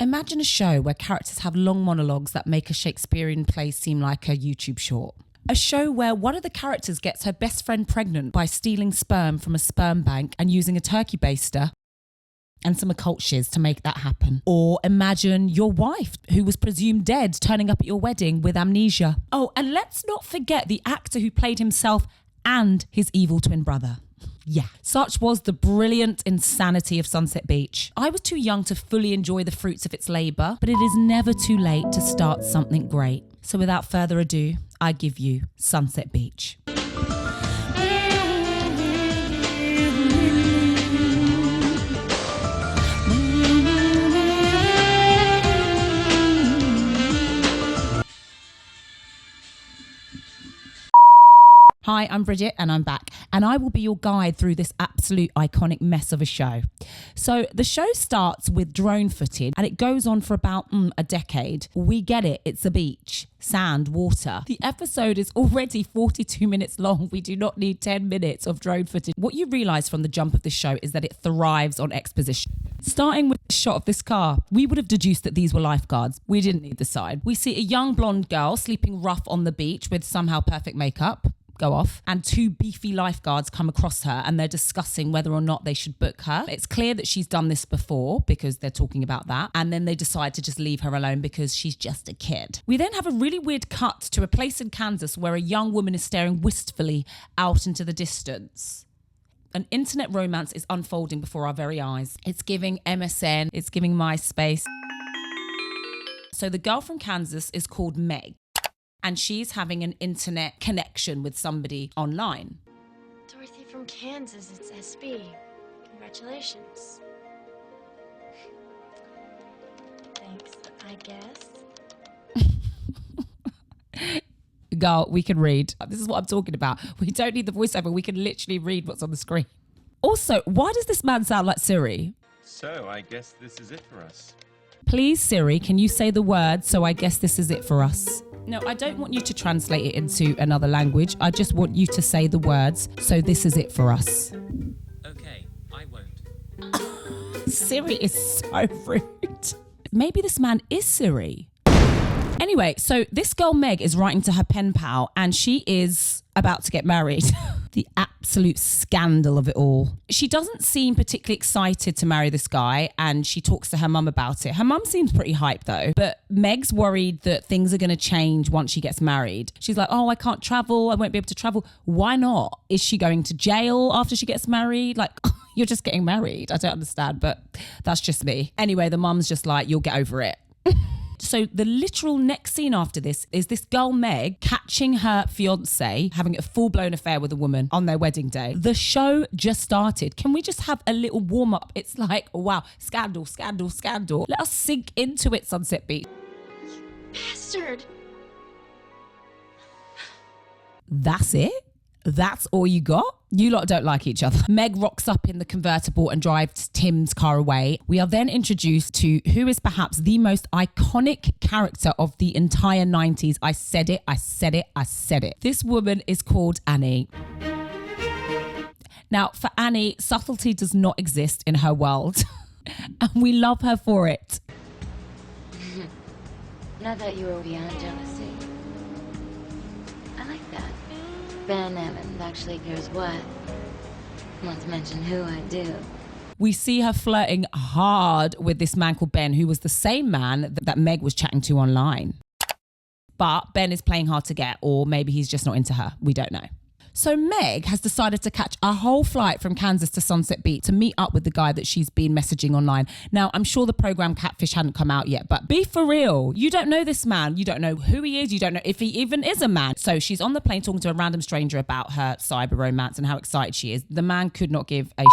Imagine a show where characters have long monologues that make a Shakespearean play seem like a YouTube short. A show where one of the characters gets her best friend pregnant by stealing sperm from a sperm bank and using a turkey baster and some occult shiz to make that happen. Or imagine your wife, who was presumed dead, turning up at your wedding with amnesia. Oh, and let's not forget the actor who played himself and his evil twin brother. Yeah, such was the brilliant insanity of Sunset Beach. I was too young to fully enjoy the fruits of its labour, but it is never too late to start something great. So without further ado, I give you Sunset Beach. Hi, I'm Bridgette and I'm back, and I will be your guide through this absolute iconic mess of a show. So the show starts with drone footage and it goes on for about a decade. We get it, it's a beach, sand, water. The episode is already 42 minutes long. We do not need 10 minutes of drone footage. What you realise from the jump of this show is that it thrives on exposition. Starting with the shot of this car, we would have deduced that these were lifeguards. We didn't need the sign. We see a young blonde girl sleeping rough on the beach with somehow perfect makeup. Go off, and two beefy lifeguards come across her and they're discussing whether or not they should book her. It's clear that she's done this before because they're talking about that, and then they decide to just leave her alone because she's just a kid. We then have a really weird cut to a place in Kansas where a young woman is staring wistfully out into the distance. An internet romance is unfolding before our very eyes. It's giving MSN, it's giving MySpace. So the girl from Kansas is called Meg, and she's having an internet connection with somebody online. Dorothy from Kansas, it's SB. Congratulations. Thanks, I guess. Girl, we can read. This is what I'm talking about. We don't need the voiceover. We can literally read what's on the screen. Also, why does this man sound like Siri? So, I guess this is it for us. Please, Siri, can you say the word, so I guess this is it for us? No, I don't want you to translate it into another language. I just want you to say the words, so this is it for us. Okay, I won't. Siri is so rude. Maybe this man is Siri. Anyway, so this girl Meg is writing to her pen pal and she is about to get married. The absolute scandal of it all. She doesn't seem particularly excited to marry this guy and she talks to her mum about it. Her mum seems pretty hyped though, but Meg's worried that things are going to change once she gets married. She's like, oh, I can't travel. I won't be able to travel. Why not? Is she going to jail after she gets married? Like, you're just getting married. I don't understand, but that's just me. Anyway, the mum's just like, you'll get over it. So the literal next scene after this is this girl Meg catching her fiance having a full-blown affair with a woman on their wedding day. The show just started. Can we just have a little warm-up? It's like, wow, scandal, scandal, scandal. Let us sink into it, Sunset Beach. Bastard! That's it? That's all you got? You lot don't like each other. Meg rocks up in the convertible and drives Tim's car away. We are then introduced to who is perhaps the most iconic character of the entire 90s. I said it, I said it, I said it. This woman is called Annie. Now, for Annie, subtlety does not exist in her world. And we love her for it. I thought you were beyond jealousy. I like that. Ben Emmons actually cares what. Not to mention who I do. We see her flirting hard with this man called Ben, who was the same man that Meg was chatting to online. But Ben is playing hard to get, or maybe he's just not into her. We don't know. So Meg has decided to catch a whole flight from Kansas to Sunset Beach to meet up with the guy that she's been messaging online. Now, I'm sure the program Catfish hadn't come out yet, but be for real. You don't know this man. You don't know who he is. You don't know if he even is a man. So she's on the plane talking to a random stranger about her cyber romance and how excited she is. The man could not give a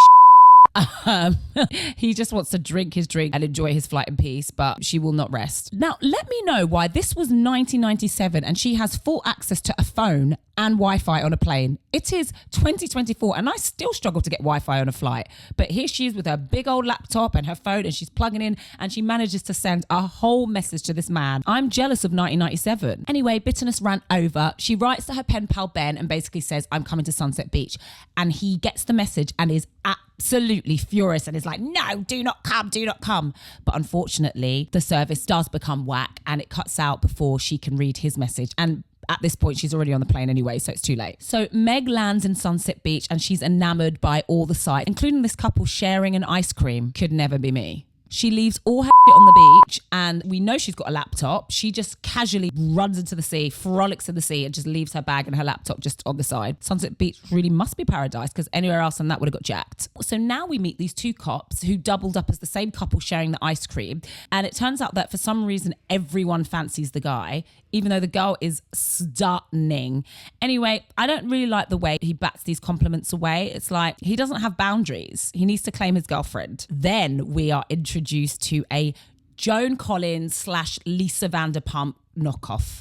he just wants to drink his drink and enjoy his flight in peace, but she will not rest. Now, let me know why this was 1997 and she has full access to a phone and Wi-Fi on a plane. It is 2024 and I still struggle to get Wi-Fi on a flight. But here she is with her big old laptop and her phone and she's plugging in and she manages to send a whole message to this man. I'm jealous of 1997. Anyway, bitterness ran over. She writes to her pen pal Ben and basically says, I'm coming to Sunset Beach. And he gets the message and is absolutely absolutely furious and is like, no, do not come, do not come. But unfortunately, the service does become whack and it cuts out before she can read his message. And at this point, she's already on the plane anyway, so it's too late. So Meg lands in Sunset Beach and she's enamored by all the sights, including this couple sharing an ice cream. Could never be me. She leaves all her shit on the beach and we know she's got a laptop. She just casually runs into the sea, frolics in the sea and just leaves her bag and her laptop just on the side. Sunset Beach really must be paradise because anywhere else than that would have got jacked. So now we meet these two cops who doubled up as the same couple sharing the ice cream. And it turns out that for some reason, everyone fancies the guy, even though the girl is stunning. Anyway, I don't really like the way he bats these compliments away. It's like he doesn't have boundaries. He needs to claim his girlfriend. Then we are introduced to a Joan Collins / Lisa Vanderpump knockoff.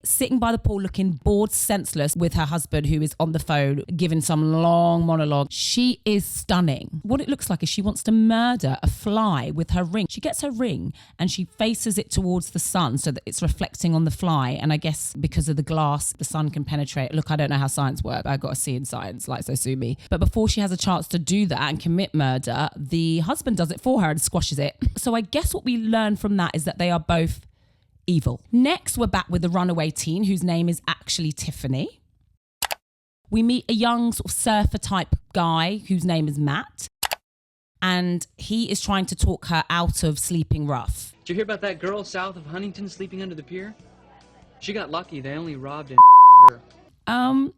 Sitting by the pool looking bored senseless with her husband who is on the phone giving some long monologue. She is stunning. What it looks like is she wants to murder a fly with her ring. She gets her ring and she faces it towards the sun so that it's reflecting on the fly. And I guess because of the glass, the sun can penetrate. Look, I don't know how science works. I got a C in science, like so sue me. But before she has a chance to do that and commit murder, the husband does it for her and squashes it. So I guess what we learn from that is that they are both evil. Next, we're back with the runaway teen whose name is actually Tiffany. We meet a young sort of surfer type guy whose name is Matt. And he is trying to talk her out of sleeping rough. Did you hear about that girl south of Huntington sleeping under the pier? She got lucky. They only robbed and her.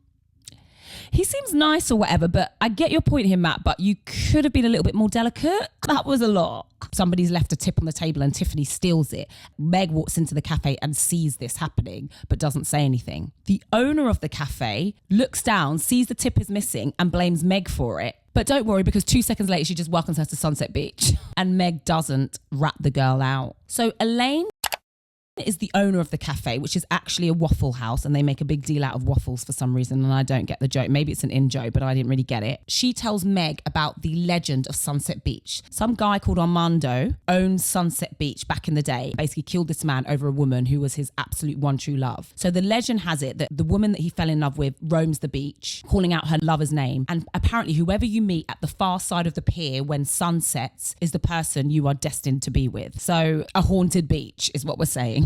He seems nice or whatever, but I get your point here, Matt, but you could have been a little bit more delicate. That was a lot. Somebody's left a tip on the table and Tiffany steals it. Meg walks into the cafe and sees this happening, but doesn't say anything. The owner of the cafe looks down, sees the tip is missing and blames Meg for it. But don't worry, because 2 seconds later, she just welcomes her to Sunset Beach. And Meg doesn't rat the girl out. So Elaine is the owner of the cafe, which is actually a waffle house, and they make a big deal out of waffles for some reason, and I don't get the joke. Maybe it's an in-joke, but I didn't really get it. She tells Meg about the legend of Sunset Beach. Some guy called Armando owned Sunset Beach back in the day, basically killed this man over a woman who was his absolute one true love. So the legend has it that the woman that he fell in love with roams the beach, calling out her lover's name, and apparently whoever you meet at the far side of the pier when sun sets is the person you are destined to be with. So a haunted beach is what we're saying.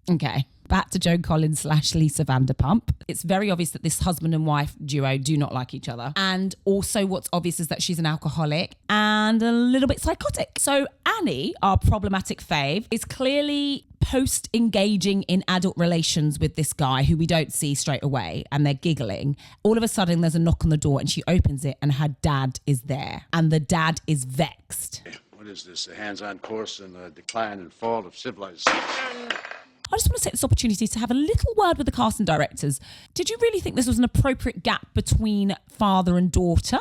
Okay, back to Joan Collins / Lisa Vanderpump. It's very obvious that this husband and wife duo do not like each other. And also what's obvious is that she's an alcoholic and a little bit psychotic. So Annie, our problematic fave, is clearly post-engaging in adult relations with this guy who we don't see straight away, and they're giggling. All of a sudden there's a knock on the door and she opens it and her dad is there. And the dad is vexed. What is this, a hands-on course in the decline and fall of civilization? I just want to take this opportunity to have a little word with the casting directors. Did you really think this was an appropriate gap between father and daughter?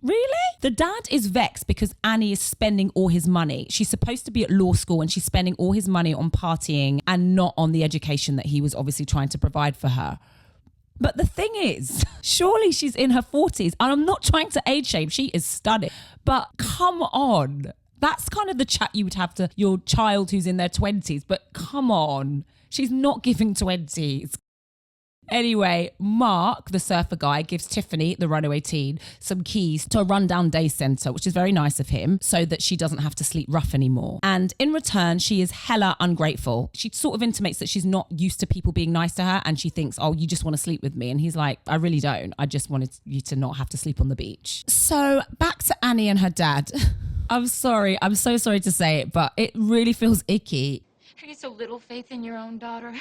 Really? The dad is vexed because Annie is spending all his money. She's supposed to be at law school and she's spending all his money on partying and not on the education that he was obviously trying to provide for her. But the thing is, surely she's in her 40s, and I'm not trying to age shame. She is stunning. But come on. That's kind of the chat you would have to your child who's in their 20s. But come on, she's not giving 20s. Anyway, Mark, the surfer guy, gives Tiffany, the runaway teen, some keys to a rundown day centre, which is very nice of him, so that she doesn't have to sleep rough anymore. And in return, she is hella ungrateful. She sort of intimates that she's not used to people being nice to her, and she thinks, oh, you just want to sleep with me. And he's like, I really don't. I just wanted you to not have to sleep on the beach. So back to Annie and her dad. I'm sorry. I'm so sorry to say it, but it really feels icky. Have you so little faith in your own daughter?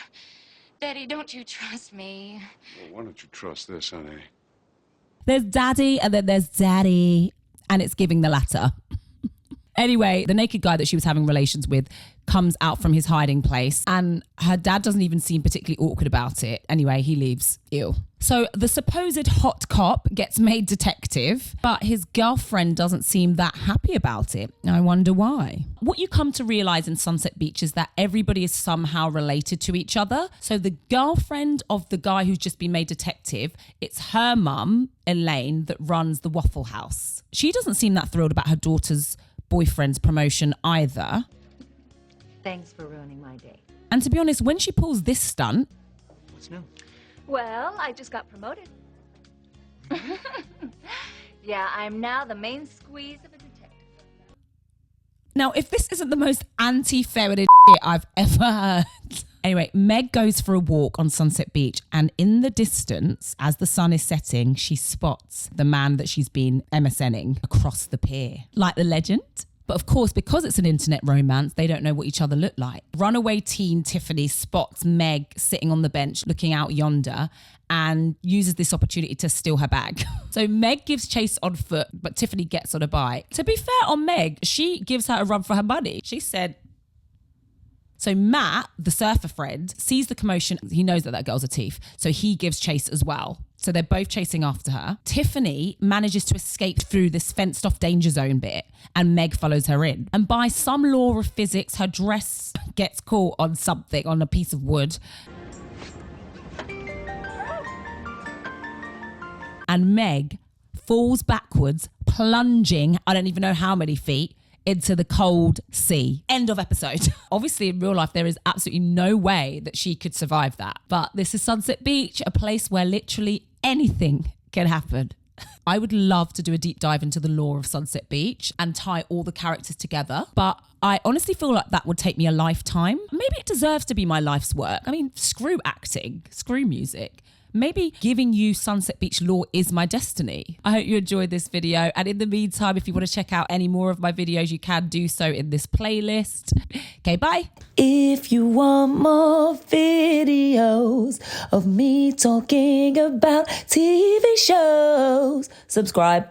Daddy, don't you trust me? Well, why don't you trust this, honey? There's daddy and then there's daddy, and it's giving the latter. Anyway, the naked guy that she was having relations with comes out from his hiding place, and her dad doesn't even seem particularly awkward about it. Anyway, he leaves. Ew. So the supposed hot cop gets made detective, but his girlfriend doesn't seem that happy about it. I wonder why. What you come to realize in Sunset Beach is that everybody is somehow related to each other. So the girlfriend of the guy who's just been made detective, it's her mum, Elaine, that runs the Waffle House. She doesn't seem that thrilled about her daughter's boyfriend's promotion either. Thanks for ruining my day. And to be honest, when she pulls this stunt, What's new? Well, I just got promoted. Yeah, I'm now the main squeeze of a detective. Now, if this isn't the most anti-feminine shit I've ever heard. Anyway, Meg goes for a walk on Sunset Beach, and in the distance, as the sun is setting, she spots the man that she's been MSNing across the pier. Like the legend? But of course, because it's an internet romance, they don't know what each other look like. Runaway teen Tiffany spots Meg sitting on the bench looking out yonder and uses this opportunity to steal her bag. So Meg gives chase on foot, but Tiffany gets on a bike. To be fair on Meg, she gives her a run for her money. She said... So Matt, the surfer friend, sees the commotion. He knows that girl's a thief. So he gives chase as well. So they're both chasing after her. Tiffany manages to escape through this fenced off danger zone bit, and Meg follows her in. And by some law of physics, her dress gets caught on something, on a piece of wood. And Meg falls backwards, plunging, I don't even know how many feet, into the cold sea. End of episode. Obviously, in real life, there is absolutely no way that she could survive that. But this is Sunset Beach, a place where literally anything can happen. I would love to do a deep dive into the lore of Sunset Beach and tie all the characters together. But I honestly feel like that would take me a lifetime. Maybe it deserves to be my life's work. I mean, screw acting, screw music. Maybe giving you Sunset Beach lore is my destiny. I hope you enjoyed this video. And in the meantime, if you want to check out any more of my videos, you can do so in this playlist. Okay, bye. If you want more videos of me talking about TV shows, subscribe.